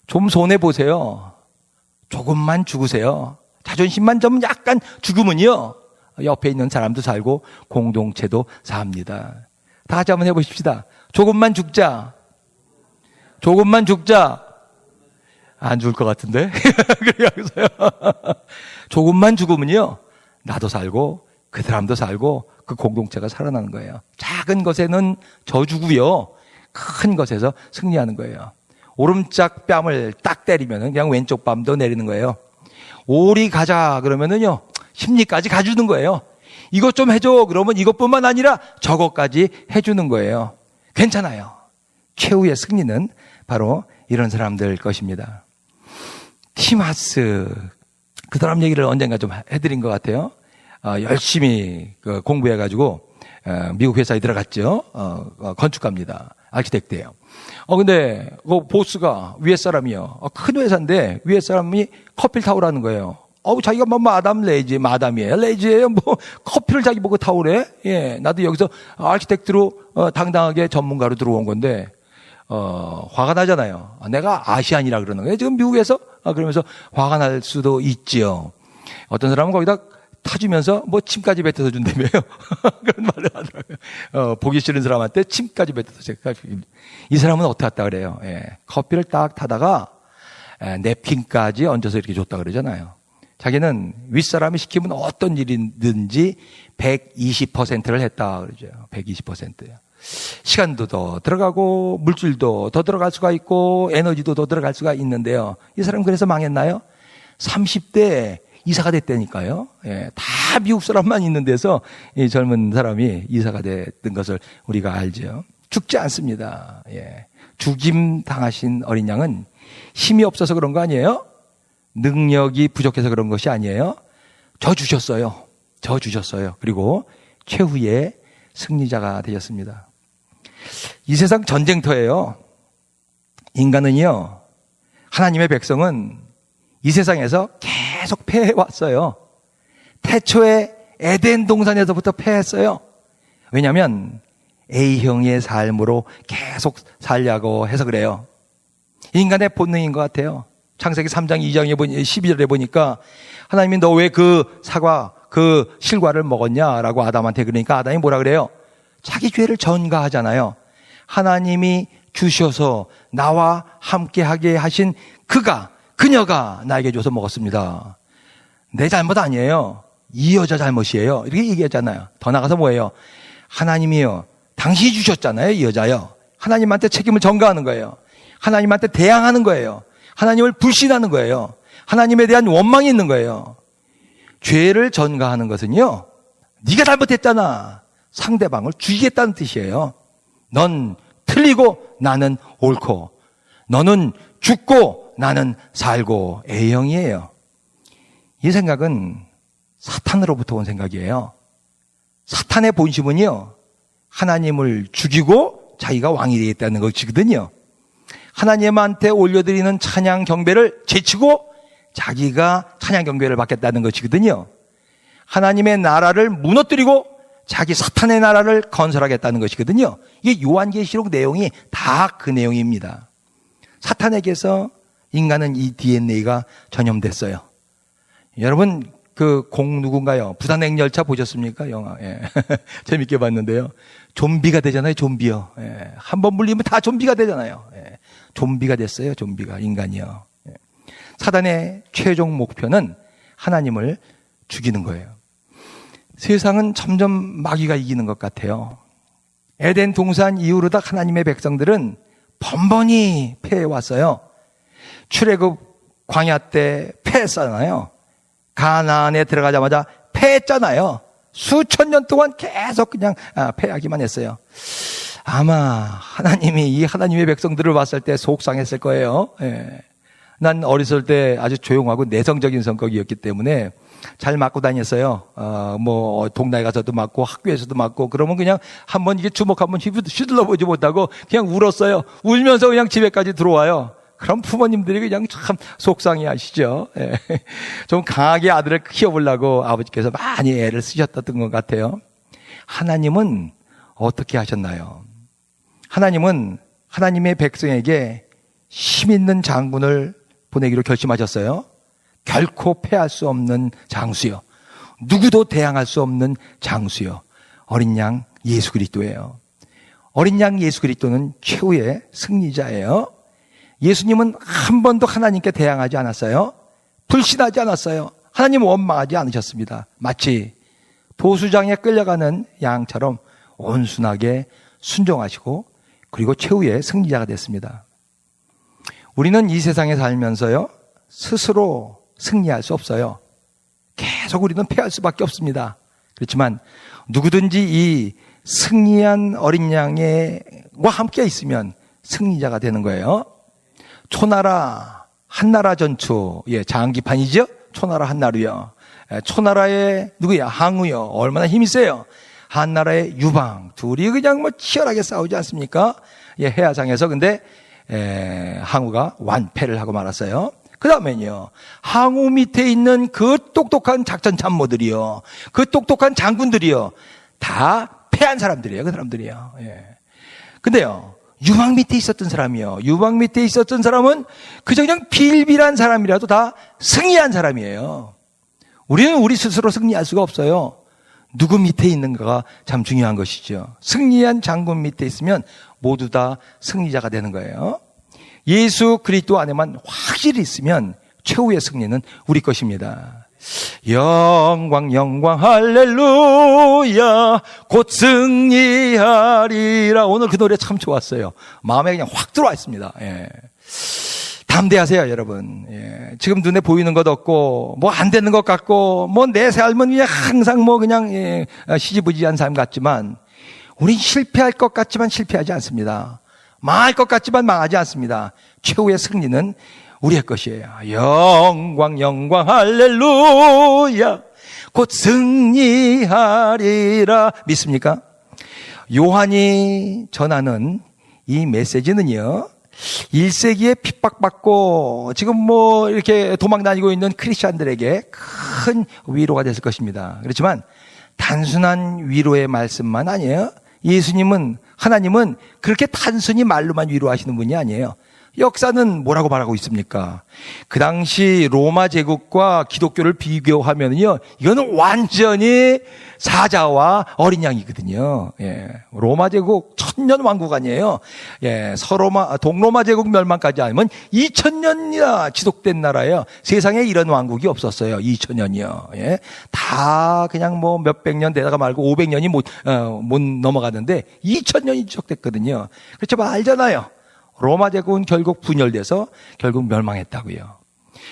좀 손해 보세요. 조금만 죽으세요. 자존심만 좀 약간 죽으면요, 옆에 있는 사람도 살고 공동체도 삽니다. 다 같이 한번 해보십시다. 조금만 죽자. 조금만 죽자. 안 죽을 것 같은데? 그래서요. 조금만 죽으면요, 나도 살고 그 사람도 살고 그 공동체가 살아나는 거예요. 작은 것에는 져주고요, 큰 것에서 승리하는 거예요. 오른쪽 뺨을 딱 때리면 그냥 왼쪽 뺨도 내리는 거예요. 오리 가자 그러면은요, 심리까지 가주는 거예요. 이것 좀 해줘 그러면 이것뿐만 아니라 저것까지 해주는 거예요. 괜찮아요. 최후의 승리는 바로 이런 사람들 것입니다. 티마스, 그 사람 얘기를 언젠가 좀 해드린 것 같아요. 열심히 공부해가지고 미국 회사에 들어갔죠. 건축가입니다. 아키텍트예요. 근데 그 보스가 위에 사람이요. 큰 회사인데 위에 사람이 커피를 타오라는 거예요. 자기가 뭐 마담이에요. 레이지예요. 뭐 커피를 자기 보고 타오래. 예, 나도 여기서 아키텍트로 당당하게 전문가로 들어온 건데 화가 나잖아요. 내가 아시안이라 그러는 거예요. 지금 미국에서 그러면서 화가 날 수도 있지요. 어떤 사람은 거기다 타주면서 뭐 침까지 뱉어서 준다며요. 그런 말을 하더라고요. 보기 싫은 사람한테 침까지 뱉어서 제가 이 사람은 어떻게 했다 그래요. 예, 커피를 딱 타다가 냅킨까지 얹어서 이렇게 줬다 그러잖아요. 자기는 윗사람이 시키면 어떤 일이든지 120%를 했다 그러죠. 120%요. 시간도 더 들어가고 물질도 더 들어갈 수가 있고 에너지도 더 들어갈 수가 있는데요. 이 사람 그래서 망했나요? 30대에 이사가 됐다니까요. 예, 다 미국 사람만 있는 데서 이 젊은 사람이 이사가 됐던 것을 우리가 알죠. 죽지 않습니다. 예. 죽임 당하신 어린 양은 힘이 없어서 그런 거 아니에요? 능력이 부족해서 그런 것이 아니에요. 저 주셨어요. 그리고 최후의 승리자가 되셨습니다. 이 세상 전쟁터예요. 인간은요, 하나님의 백성은 이 세상에서 계속 패해왔어요. 태초에 에덴 동산에서부터 패했어요. 왜냐하면 A형의 삶으로 계속 살려고 해서 그래요. 인간의 본능인 것 같아요. 창세기 3장 2장에 12절에 보니까 하나님이 너 왜 그 사과, 그 실과를 먹었냐라고 아담한테 그러니까 아담이 뭐라 그래요? 자기 죄를 전가하잖아요. 하나님이 주셔서 나와 함께하게 하신 그녀가 나에게 줘서 먹었습니다. 내 잘못 아니에요. 이 여자 잘못이에요. 이렇게 얘기했잖아요. 더 나가서 뭐예요? 하나님이요, 당신이 주셨잖아요. 이 여자요. 하나님한테 책임을 전가하는 거예요. 하나님한테 대항하는 거예요. 하나님을 불신하는 거예요. 하나님에 대한 원망이 있는 거예요. 죄를 전가하는 것은요, 네가 잘못했잖아. 상대방을 죽이겠다는 뜻이에요. 넌 틀리고 나는 옳고, 너는 죽고 나는 살고. A형이에요. 이 생각은 사탄으로부터 온 생각이에요. 사탄의 본심은요, 하나님을 죽이고 자기가 왕이 되겠다는 것이거든요. 하나님한테 올려드리는 찬양 경배를 제치고 자기가 찬양 경배를 받겠다는 것이거든요. 하나님의 나라를 무너뜨리고 자기 사탄의 나라를 건설하겠다는 것이거든요. 이게 요한계시록 내용이 다 그 내용입니다. 사탄에게서 인간은 이 DNA가 전염됐어요. 여러분, 그 누군가요? 부산행열차 보셨습니까? 영화. 예. 재밌게 봤는데요. 좀비가 되잖아요, 좀비요. 예. 한번 물리면 다 좀비가 되잖아요. 예. 좀비가 됐어요, 좀비가. 인간이요. 예. 사단의 최종 목표는 하나님을 죽이는 거예요. 세상은 점점 마귀가 이기는 것 같아요. 에덴 동산 이후로 하나님의 백성들은 번번이 패해왔어요. 출애굽 광야 때 패했잖아요. 가나안에 들어가자마자 패했잖아요. 수천 년 동안 계속 그냥 패하기만 했어요. 아마 하나님이 이 하나님의 백성들을 봤을 때 속상했을 거예요. 예. 난 어렸을 때 아주 조용하고 내성적인 성격이었기 때문에 잘 맞고 다녔어요. 뭐 동네에 가서도 맞고 학교에서도 맞고 그러면 그냥 한번 이게 주먹 한번 휘둘러 보지 못하고 그냥 울었어요. 울면서 그냥 집에까지 들어와요. 그럼 부모님들이 그냥 참 속상해 하시죠. 예. 좀 강하게 아들을 키워보려고 아버지께서 많이 애를 쓰셨던 것 같아요. 하나님은 어떻게 하셨나요? 하나님은 하나님의 백성에게 힘 있는 장군을 보내기로 결심하셨어요. 결코 패할 수 없는 장수요. 누구도 대항할 수 없는 장수요. 어린 양 예수 그리스도예요. 어린 양 예수 그리스도는 최후의 승리자예요. 예수님은 한 번도 하나님께 대항하지 않았어요. 불신하지 않았어요. 하나님 원망하지 않으셨습니다. 마치 도수장에 끌려가는 양처럼 온순하게 순종하시고 그리고 최후의 승리자가 됐습니다. 우리는 이 세상에 살면서요, 스스로 승리할 수 없어요. 계속 우리는 패할 수밖에 없습니다. 그렇지만 누구든지 이 승리한 어린 양과 함께 있으면 승리자가 되는 거예요. 초나라 한나라 전투, 장기판이죠. 초나라 한나루요. 초나라의 누구야? 항우요. 얼마나 힘이 세요. 한나라의 유방 둘이 그냥 뭐 치열하게 싸우지 않습니까? 예, 해야상에서. 근데 항우가 완패를 하고 말았어요. 그 다음에는요, 항우 밑에 있는 그 똑똑한 작전 참모들이요, 그 똑똑한 장군들이요, 다 패한 사람들이에요. 그 사람들이요. 예. 근데요, 유방 밑에 있었던 사람이요, 유방 밑에 있었던 사람은 그저 그냥 빌빌한 사람이라도 다 승리한 사람이에요. 우리는 우리 스스로 승리할 수가 없어요. 누구 밑에 있는가가 참 중요한 것이죠. 승리한 장군 밑에 있으면 모두 다 승리자가 되는 거예요. 예수 그리스도 안에만 확실히 있으면 최후의 승리는 우리 것입니다. 영광 영광 할렐루야 곧 승리하리라. 오늘 그 노래 참 좋았어요. 마음에 그냥 확 들어와 있습니다. 예. 담대하세요, 여러분. 예. 지금 눈에 보이는 것 없고 뭐 안 되는 것 같고 뭐 내 삶은 그냥 항상 뭐 그냥 시지부지한 삶 같지만 우린 실패할 것 같지만 실패하지 않습니다. 망할 것 같지만 망하지 않습니다. 최후의 승리는 우리의 것이에요. 영광 영광 할렐루야 곧 승리하리라. 믿습니까? 요한이 전하는 이 메시지는요, 1세기에 핍박받고 지금 뭐 이렇게 도망다니고 있는 크리스찬들에게 큰 위로가 됐을 것입니다. 그렇지만 단순한 위로의 말씀만 아니에요. 예수님은, 하나님은 그렇게 단순히 말로만 위로하시는 분이 아니에요. 역사는 뭐라고 말하고 있습니까? 그 당시 로마 제국과 기독교를 비교하면요, 이거는 완전히 사자와 어린 양이거든요. 예, 로마 제국 1000년 왕국 아니에요. 예, 동로마 제국 멸망까지 하면 2000년이나 지속된 나라예요. 세상에 이런 왕국이 없었어요. 2000년이요. 예, 다 그냥 뭐 몇백 년 되다가 말고 500년이 못 넘어가는데 2000년이 지속됐거든요. 그렇죠, 알잖아요. 로마 제국은 결국 분열돼서 결국 멸망했다고요.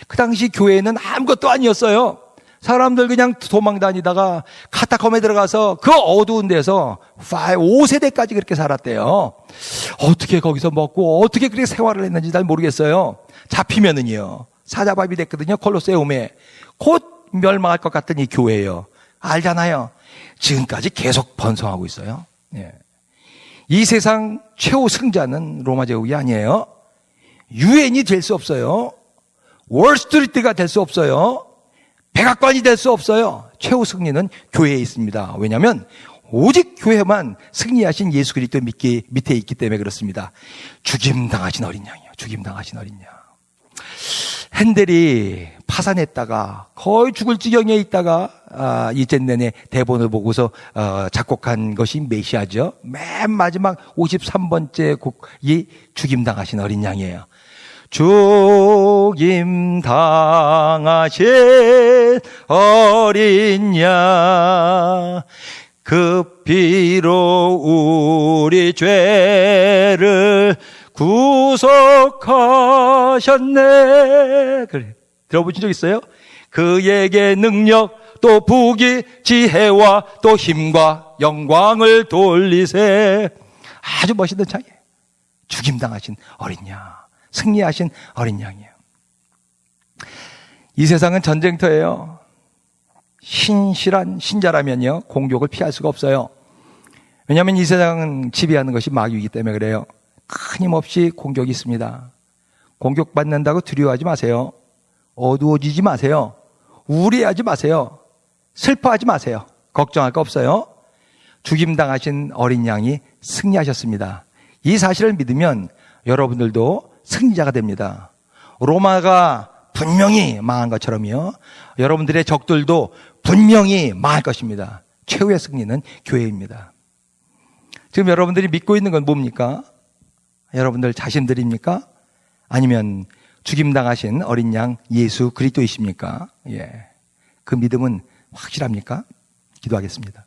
그 당시 교회는 아무것도 아니었어요. 사람들 그냥 도망 다니다가 카타콤에 들어가서 그 어두운 데서 5세대까지 그렇게 살았대요. 어떻게 거기서 먹고 어떻게 그렇게 생활을 했는지 잘 모르겠어요. 잡히면은요, 사자밥이 됐거든요. 콜로세움에. 곧 멸망할 것 같던 이 교회예요. 알잖아요. 지금까지 계속 번성하고 있어요. 예. 이 세상 최후 승자는 로마 제국이 아니에요. 유엔이 될 수 없어요. 월스트리트가 될 수 없어요. 백악관이 될 수 없어요. 최후 승리는 교회에 있습니다. 왜냐하면 오직 교회만 승리하신 예수 그리스도 밑에 있기 때문에 그렇습니다. 죽임당하신 어린 양이요. 죽임당하신 어린 양. 핸델이 파산했다가 거의 죽을 지경에 있다가 이젠 내내 대본을 보고서 작곡한 것이 메시아죠. 맨 마지막 53번째 곡이 죽임당하신 어린 양이에요. 죽임당하신 어린 양 그 피로 우리 죄를 구속하셨네. 그래, 들어보신 적 있어요? 그에게 능력 또 부귀 지혜와 또 힘과 영광을 돌리세. 아주 멋있는 창이에요. 죽임당하신 어린 양, 승리하신 어린 양이에요. 이 세상은 전쟁터예요. 신실한 신자라면요, 공격을 피할 수가 없어요. 왜냐하면 이 세상은 지배하는 것이 마귀이기 때문에 그래요. 끊임없이 공격이 있습니다. 공격받는다고 두려워하지 마세요. 어두워지지 마세요. 우울해하지 마세요. 슬퍼하지 마세요. 걱정할 거 없어요. 죽임당하신 어린 양이 승리하셨습니다. 이 사실을 믿으면 여러분들도 승리자가 됩니다. 로마가 분명히 망한 것처럼요, 여러분들의 적들도 분명히 망할 것입니다. 최후의 승리는 교회입니다. 지금 여러분들이 믿고 있는 건 뭡니까? 여러분들 자신들입니까? 아니면 죽임당하신 어린 양 예수 그리스도이십니까? 예, 그 믿음은 확실합니까? 기도하겠습니다.